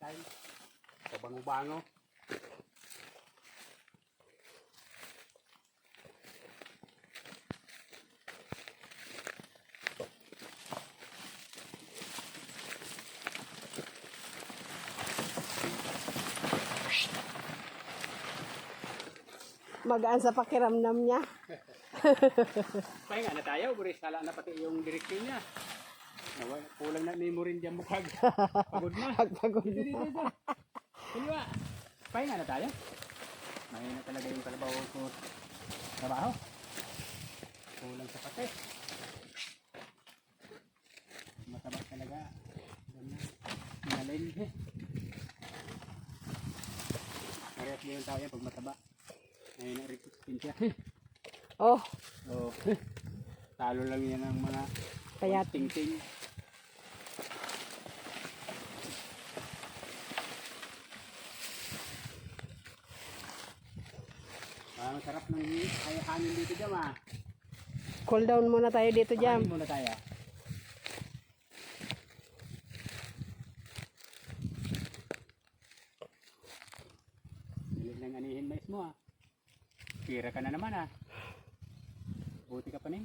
Bahay. Kabango-bango. Magaan sa pakiramdam niya. Pahinga na tayo, buris sala na pati yung direksyon niya. Kulang na memory diyan mukha. Pagod na. Pagpagod Dito, na. dito. Kaliwa. Pahinga na tayo. Mahina talaga yung kalabaw ko. Trabaho. Kulang sa pati. Mataba talaga. Ganyan. Nalin. Parehas din yung tao yan pag mataba. Ayun na resistensya. Oh, Oh. Talo lang yan ang mga kaya ting-ting. Masarap ng hangin dito dyan cool down muna tayo dito, Jam. Hangin muna tayo. Bilis ng anihin mais mo Kira ka na naman Buti ka pa rin.